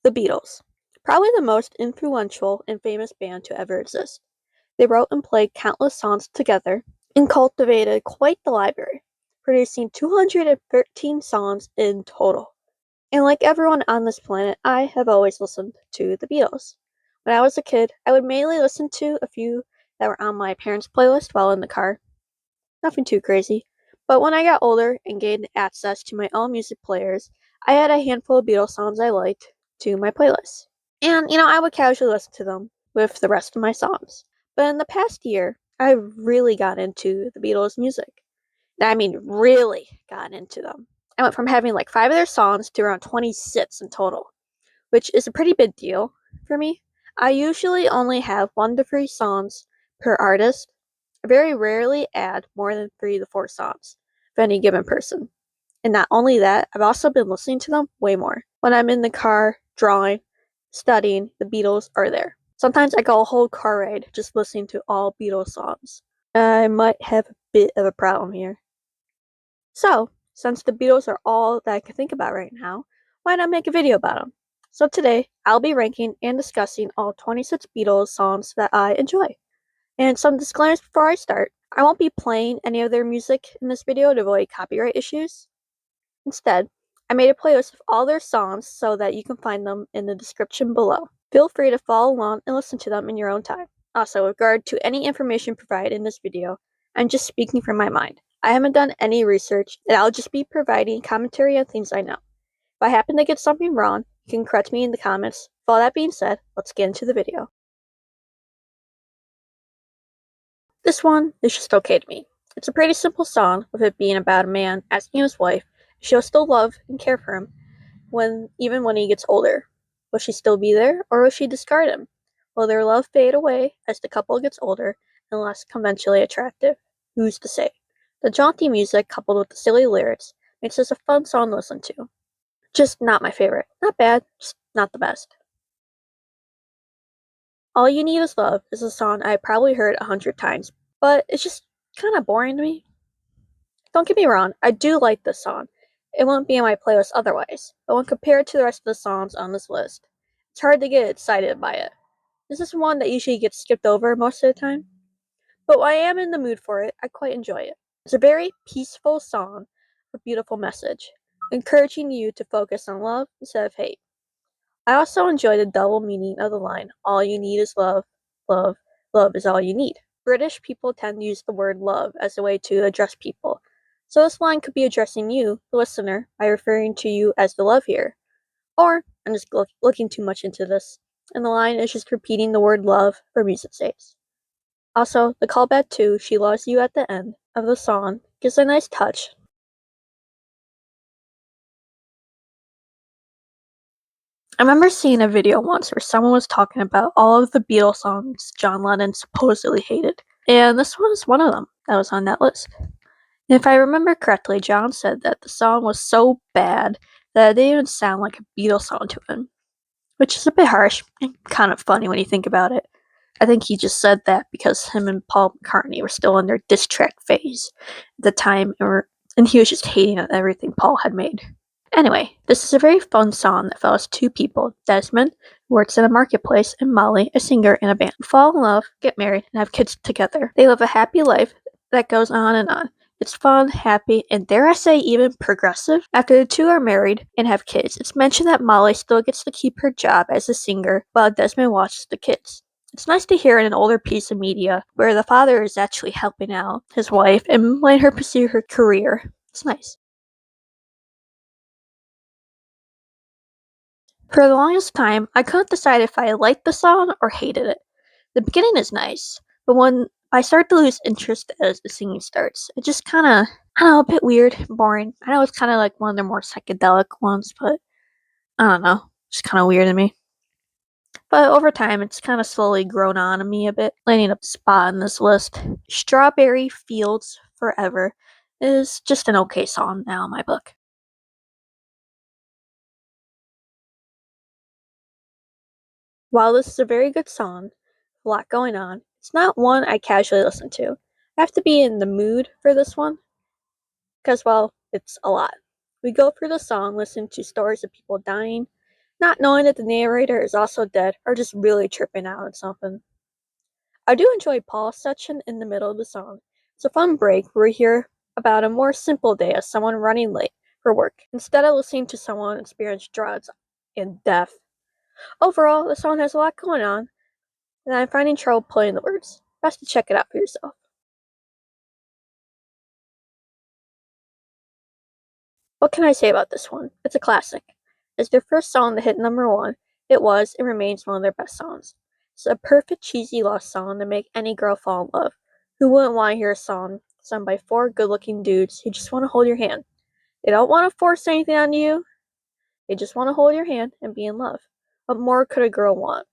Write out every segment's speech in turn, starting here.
The Beatles. Probably the most influential and famous band to ever exist. They wrote and played countless songs together and cultivated quite the library, producing 213 songs in total. And like everyone on this planet, I have always listened to the Beatles. When I was a kid, I would mainly listen to a few that were on my parents' playlist while in the car. Nothing too crazy. But when I got older and gained access to my own music players, I had a handful of Beatles songs I liked to my playlist. And, I would casually listen to them with the rest of my songs. But in the past year, I really got into the Beatles' music. And I mean, really got into them. I went from having like 5 of their songs to around 26 in total, which is a pretty big deal for me. I usually only have 1 to 3 songs per artist. I very rarely add more than 3 to 4 songs of any given person. And not only that, I've also been listening to them way more. When I'm in the car, drawing, studying, the Beatles are there. Sometimes I go a whole car ride just listening to all Beatles songs. I might have a bit of a problem here. So, since the Beatles are all that I can think about right now, why not make a video about them? So today, I'll be ranking and discussing all 26 Beatles songs that I enjoy. And some disclaimers before I start. I won't be playing any of their music in this video to avoid copyright issues. Instead, I made a playlist of all their songs so that you can find them in the description below. Feel free to follow along and listen to them in your own time. Also, with regard to any information provided in this video, I'm just speaking from my mind. I haven't done any research, and I'll just be providing commentary on things I know. If I happen to get something wrong, you can correct me in the comments. With all that being said, let's get into the video. This one is just okay to me. It's a pretty simple song, with it being about a man asking his wife if she'll still love and care for him even when he gets older. Will she still be there, or will she discard him? Will their love fade away as the couple gets older and less conventionally attractive? Who's to say? The jaunty music, coupled with the silly lyrics, makes this a fun song to listen to. Just not my favorite. Not bad, just not the best. All You Need Is Love is a song I probably heard 100 times, but it's just kind of boring to me. Don't get me wrong, I do like this song. It wouldn't be in my playlist otherwise, but when compared to the rest of the songs on this list, it's hard to get excited by it. This is one that usually gets skipped over most of the time, but when I am in the mood for it, I quite enjoy it. It's a very peaceful song with a beautiful message, encouraging you to focus on love instead of hate. I also enjoy the double meaning of the line, all you need is love, love, love is all you need. British people tend to use the word love as a way to address people, so this line could be addressing you, the listener, by referring to you as the love here. Or, I'm just looking too much into this, and the line is just repeating the word love for music sakes. Also, the callback to She Loves You at the end of the song gives a nice touch. I remember seeing a video once where someone was talking about all of the Beatles songs John Lennon supposedly hated, and this was one of them that was on that list. And if I remember correctly, John said that the song was so bad that it didn't even sound like a Beatles song to him, which is a bit harsh and kind of funny when you think about it. I think he just said that because him and Paul McCartney were still in their diss track phase at the time, and he was just hating on everything Paul had made. Anyway, this is a very fun song that follows 2 people, Desmond, who works in a marketplace, and Molly, a singer in a band, who fall in love, get married, and have kids together. They live a happy life that goes on and on. It's fun, happy, and dare I say even progressive. After the 2 are married and have kids, it's mentioned that Molly still gets to keep her job as a singer while Desmond watches the kids. It's nice to hear in an older piece of media where the father is actually helping out his wife and letting her pursue her career. It's nice. For the longest time, I couldn't decide if I liked the song or hated it. The beginning is nice, but when I start to lose interest as the singing starts, it just kinda, I don't know, a bit weird, boring. I know it's kinda like one of their more psychedelic ones, but I don't know, just kinda weird to me. But over time, it's kinda slowly grown on to me a bit, landing up a spot in this list. Strawberry Fields Forever is just an okay song now in my book. While this is a very good song, a lot going on, it's not one I casually listen to. I have to be in the mood for this one, because, well, it's a lot. We go through the song listening to stories of people dying, not knowing that the narrator is also dead or just really tripping out on something. I do enjoy Paul's section in the middle of the song. It's a fun break where we hear about a more simple day as someone running late for work instead of listening to someone experience drugs and death. Overall, the song has a lot going on, and I'm finding trouble playing the words. Best to check it out for yourself. What can I say about this one? It's a classic. It's their first song to hit #1. It was and remains one of their best songs. It's a perfect cheesy love song to make any girl fall in love. Who wouldn't want to hear a song sung by four good-looking dudes who just want to hold your hand? They don't want to force anything on you. They just want to hold your hand and be in love. What more could a girl want?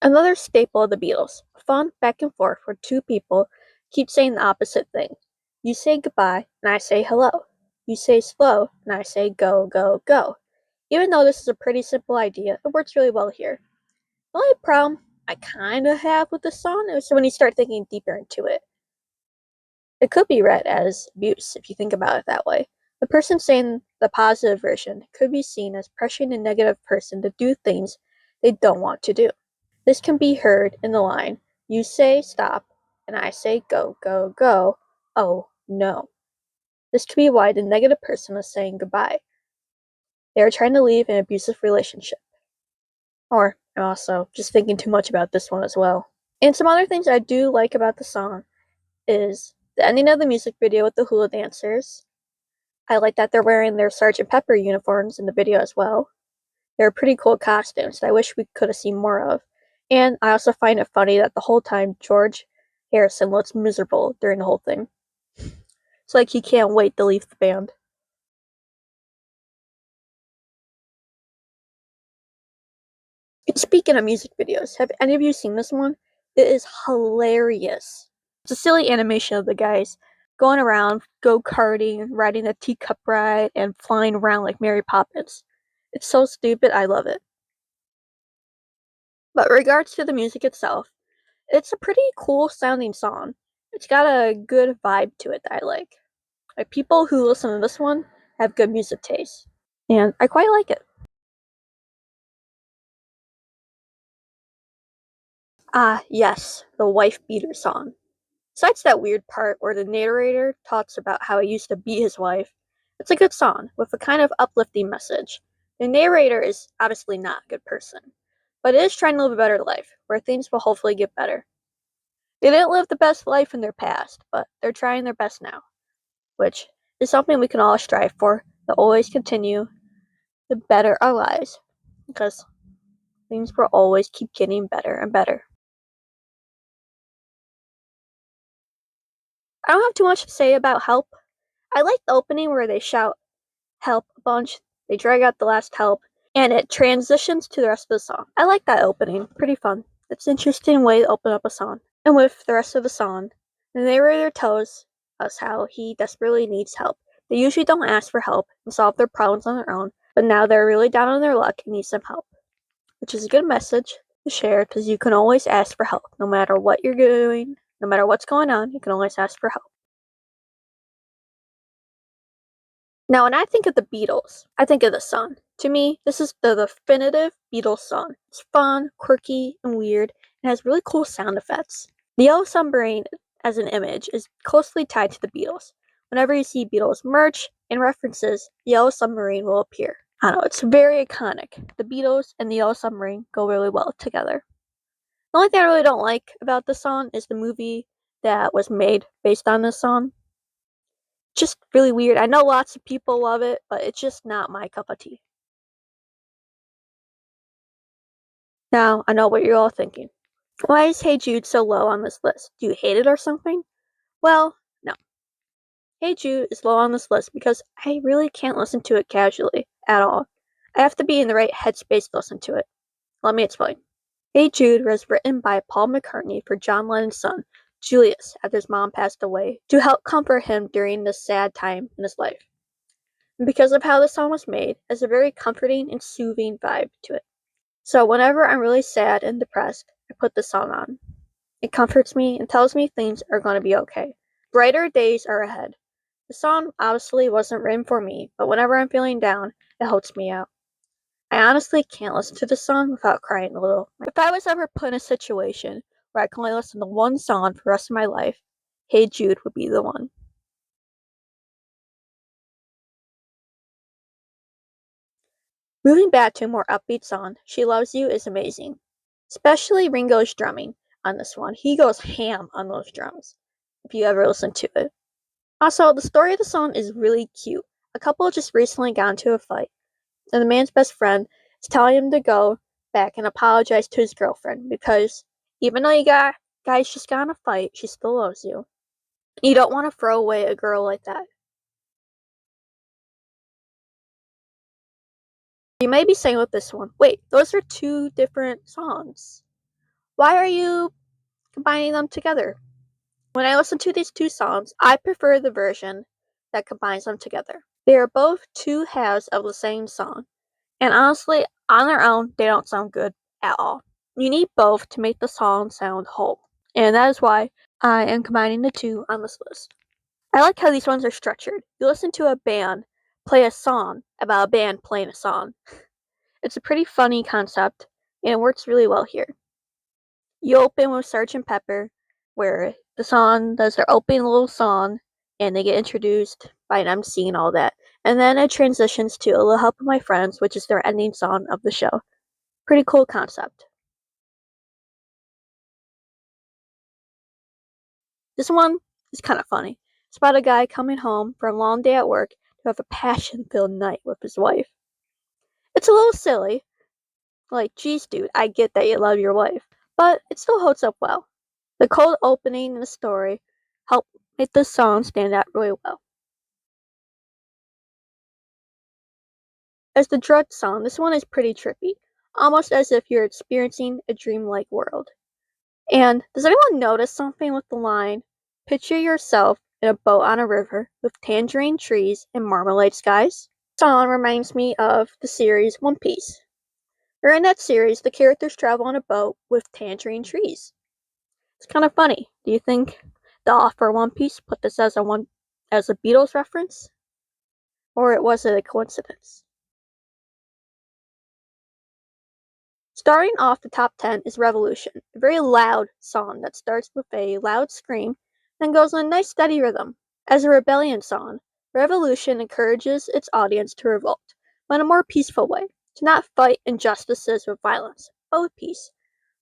Another staple of the Beatles, fun back and forth where two people keep saying the opposite thing. You say goodbye, and I say hello. You say slow, and I say go, go, go. Even though this is a pretty simple idea, it works really well here. The only problem I kinda have with this song is when you start thinking deeper into it. It could be read as abuse if you think about it that way. The person saying the positive version could be seen as pressuring the negative person to do things they don't want to do. This can be heard in the line, you say stop, and I say go, go, go. Oh, no. This could be why the negative person is saying goodbye. They are trying to leave an abusive relationship. Or, I'm also just thinking too much about this one as well. And some other things I do like about the song is the ending of the music video with the hula dancers. I like that they're wearing their Sergeant Pepper uniforms in the video as well. They're pretty cool costumes that I wish we could have seen more of. And I also find it funny that the whole time George Harrison looks miserable during the whole thing. It's like he can't wait to leave the band. And speaking of music videos, have any of you seen this one? It is hilarious. It's a silly animation of the guys going around, go-karting, riding a teacup ride, and flying around like Mary Poppins. It's so stupid, I love it. But in regards to the music itself, it's a pretty cool sounding song. It's got a good vibe to it that I like. Like people who listen to this one have good music taste. And I quite like it. Ah, yes, the wife beater song. Besides that weird part where the narrator talks about how he used to beat his wife, it's a good song with a kind of uplifting message. The narrator is obviously not a good person, but it is trying to live a better life where things will hopefully get better. They didn't live the best life in their past, but they're trying their best now, which is something we can all strive for to always continue to better our lives because things will always keep getting better and better. I don't have too much to say about Help. I like the opening where they shout help a bunch, they drag out the last help, and it transitions to the rest of the song. I like that opening, pretty fun. It's an interesting way to open up a song. And with the rest of the song, the narrator tells us how he desperately needs help. They usually don't ask for help and solve their problems on their own, but now they're really down on their luck and need some help. Which is a good message to share because you can always ask for help. No matter what you're doing, no matter what's going on, you can always ask for help. Now, when I think of the Beatles, I think of this song. To me, this is the definitive Beatles song. It's fun, quirky, and weird, and has really cool sound effects. The Yellow Submarine, as an image, is closely tied to the Beatles. Whenever you see Beatles merch and references, the Yellow Submarine will appear. I don't know, it's very iconic. The Beatles and the Yellow Submarine go really well together. The only thing I really don't like about this song is the movie that was made based on this song. Just really weird. I know lots of people love it, but it's just not my cup of tea. Now, I know what you're all thinking. Why is Hey Jude so low on this list? Do you hate it or something? Well, no. Hey Jude is low on this list because I really can't listen to it casually at all. I have to be in the right headspace to listen to it. Let me explain. Hey Jude was written by Paul McCartney for John Lennon's son, Julius, after his mom passed away, to help comfort him during this sad time in his life. And because of how the song was made, it has a very comforting and soothing vibe to it. So whenever I'm really sad and depressed, I put this song on. It comforts me and tells me things are going to be okay. Brighter days are ahead. The song obviously wasn't written for me, but whenever I'm feeling down, it helps me out. I honestly can't listen to this song without crying a little. If I was ever put in a situation where I can only listen to one song for the rest of my life, Hey Jude would be the one. Moving back to a more upbeat song, She Loves You is amazing. Especially Ringo's drumming on this one. He goes ham on those drums, if you ever listen to it. Also, the story of the song is really cute. A couple just recently got into a fight, and the man's best friend is telling him to go back and apologize to his girlfriend because even though guys just got in a fight, she still loves you. You don't want to throw away a girl like that. You may be saying with this one, wait, those are two different songs. Why are you combining them together? When I listen to these two songs, I prefer the version that combines them together. They are both two halves of the same song, and honestly, on their own, they don't sound good at all. You need both to make the song sound whole, and that is why I am combining the two on this list. I like how these ones are structured. You listen to a band play a song about a band playing a song. It's a pretty funny concept, and it works really well here. You open with Sergeant Pepper, where the song does their opening little song, and they get introduced by an MC and all that. And then it transitions to A Little Help with My Friends, which is their ending song of the show. Pretty cool concept. This one is kind of funny. It's about a guy coming home from a long day at work to have a passion-filled night with his wife. It's a little silly, like, geez, dude, I get that you love your wife, but it still holds up well. The cold opening and the story help make the song stand out really well. As the drug song, this one is pretty trippy, almost as if you're experiencing a dreamlike world. And does anyone notice something with the line, picture yourself in a boat on a river with tangerine trees and marmalade skies? The song reminds me of the series One Piece. Where in that series, the characters travel on a boat with tangerine trees. It's kind of funny. Do you think the author of One Piece put this as a Beatles reference? Or was it a coincidence? Starting off the top 10 is Revolution, a very loud song that starts with a loud scream, then goes in a nice steady rhythm. As a rebellion song, Revolution encourages its audience to revolt, but in a more peaceful way, to not fight injustices with violence, but with peace,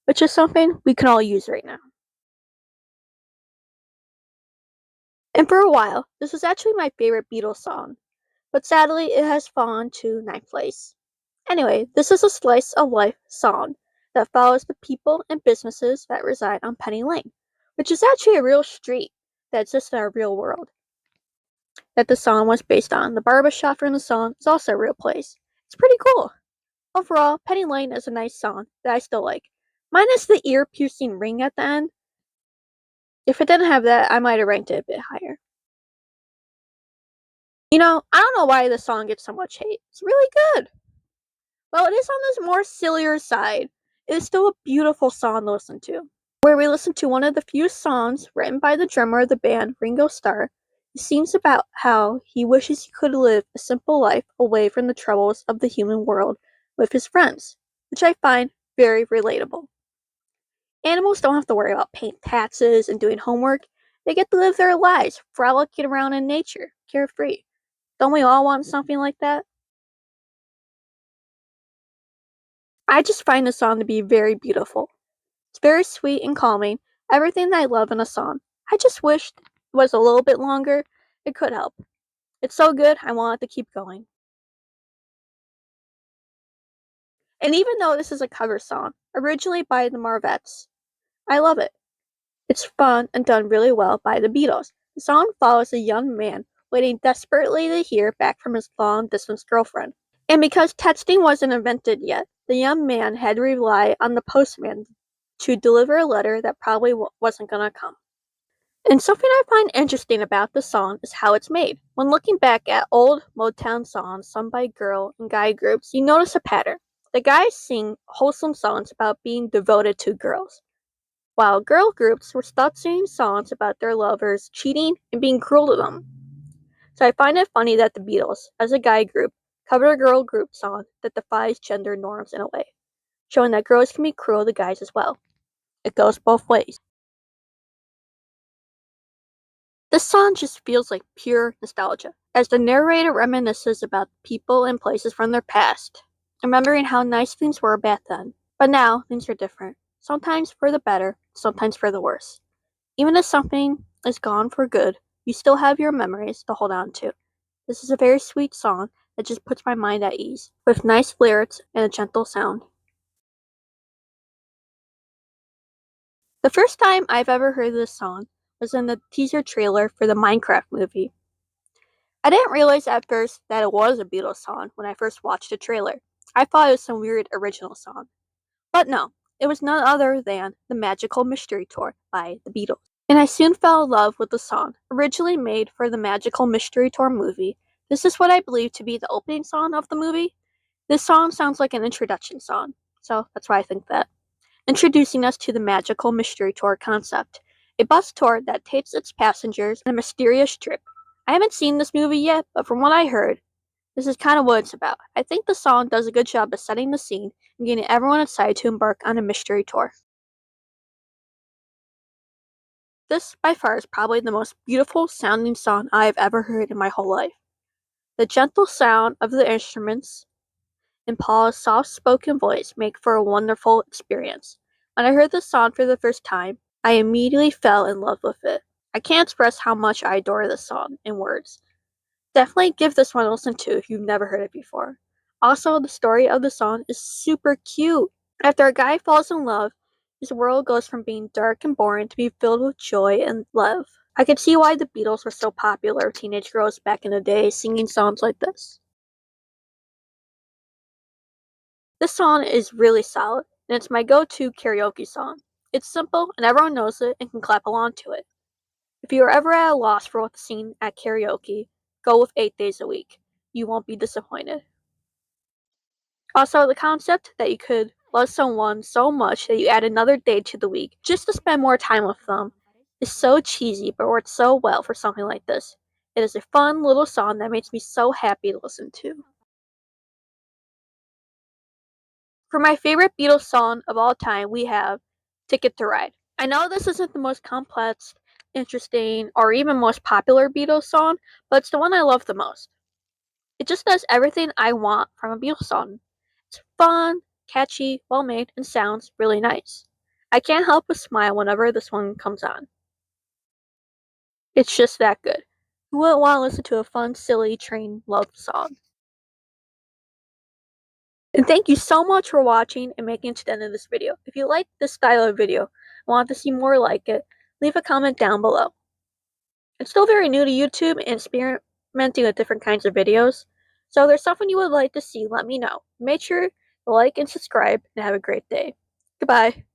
which is something we can all use right now. And for a while, this was actually my favorite Beatles song, but sadly it has fallen to ninth place. Anyway, this is a slice of life song that follows the people and businesses that reside on Penny Lane, which is actually a real street that exists in our real world that the song was based on. The barber shop from the song is also a real place. It's pretty cool. Overall, Penny Lane is a nice song that I still like. Minus the ear-piercing ring at the end. If it didn't have that, I might have ranked it a bit higher. I don't know why this song gets so much hate. It's really good. While it is on this more sillier side, it is still a beautiful song to listen to. Where we listen to one of the few songs written by the drummer of the band, Ringo Starr, he sings about how he wishes he could live a simple life away from the troubles of the human world with his friends, which I find very relatable. Animals don't have to worry about paying taxes and doing homework. They get to live their lives, frolicking around in nature, carefree. Don't we all want something like that? I just find the song to be very beautiful. It's very sweet and calming, everything that I love in a song. I just wished it was a little bit longer. It could help. It's so good, I want it to keep going. And even though this is a cover song, originally by the Marvettes, I love it. It's fun and done really well by the Beatles. The song follows a young man waiting desperately to hear back from his long-distance girlfriend. And because texting wasn't invented yet, the young man had to rely on the postman to deliver a letter that probably wasn't gonna come. And something I find interesting about the song is how it's made. When looking back at old Motown songs sung by girl and guy groups, you notice a pattern. The guys sing wholesome songs about being devoted to girls, while girl groups were stuck singing songs about their lovers cheating and being cruel to them. So I find it funny that the Beatles, as a guy group, covered a girl group song that defies gender norms in a way, showing that girls can be cruel to guys as well. It goes both ways. This song just feels like pure nostalgia, as the narrator reminisces about people and places from their past, remembering how nice things were back then. But now, things are different. Sometimes for the better, sometimes for the worse. Even if something is gone for good, you still have your memories to hold on to. This is a very sweet song that just puts my mind at ease, with nice lyrics and a gentle sound. The first time I've ever heard this song was in the teaser trailer for the Minecraft movie. I didn't realize at first that it was a Beatles song when I first watched the trailer. I thought it was some weird original song. But no, it was none other than The Magical Mystery Tour by the Beatles. And I soon fell in love with the song. Originally made for the Magical Mystery Tour movie, this is what I believe to be the opening song of the movie. This song sounds like an introduction song, so that's why I think that. Introducing us to the Magical Mystery Tour concept, a bus tour that takes its passengers on a mysterious trip. I haven't seen this movie yet, but from what I heard, this is kind of what it's about. I think the song does a good job of setting the scene and getting everyone excited to embark on a mystery tour. This, by far, is probably the most beautiful sounding song I have ever heard in my whole life. The gentle sound of the instruments and Paul's soft-spoken voice make for a wonderful experience. When I heard this song for the first time, I immediately fell in love with it. I can't express how much I adore this song in words. Definitely give this one a listen to if you've never heard it before. Also, the story of the song is super cute. After a guy falls in love, his world goes from being dark and boring to be filled with joy and love. I could see why the Beatles were so popular with teenage girls back in the day singing songs like this. This song is really solid, and it's my go-to karaoke song. It's simple, and everyone knows it and can clap along to it. If you are ever at a loss for what to sing at karaoke, go with 8 Days a Week. You won't be disappointed. Also, the concept that you could love someone so much that you add another day to the week just to spend more time with them is so cheesy but works so well for something like this. It is a fun little song that makes me so happy to listen to. For my favorite Beatles song of all time, we have Ticket to Ride. I know this isn't the most complex, interesting, or even most popular Beatles song, but it's the one I love the most. It just does everything I want from a Beatles song. It's fun, catchy, well made, and sounds really nice. I can't help but smile whenever this one comes on. It's just that good. Who wouldn't want to listen to a fun, silly train love song? And thank you so much for watching and making it to the end of this video. If you like this style of video and want to see more like it, leave a comment down below. I'm still very new to YouTube and experimenting with different kinds of videos, so if there's something you would like to see, let me know. Make sure to like and subscribe and have a great day. Goodbye.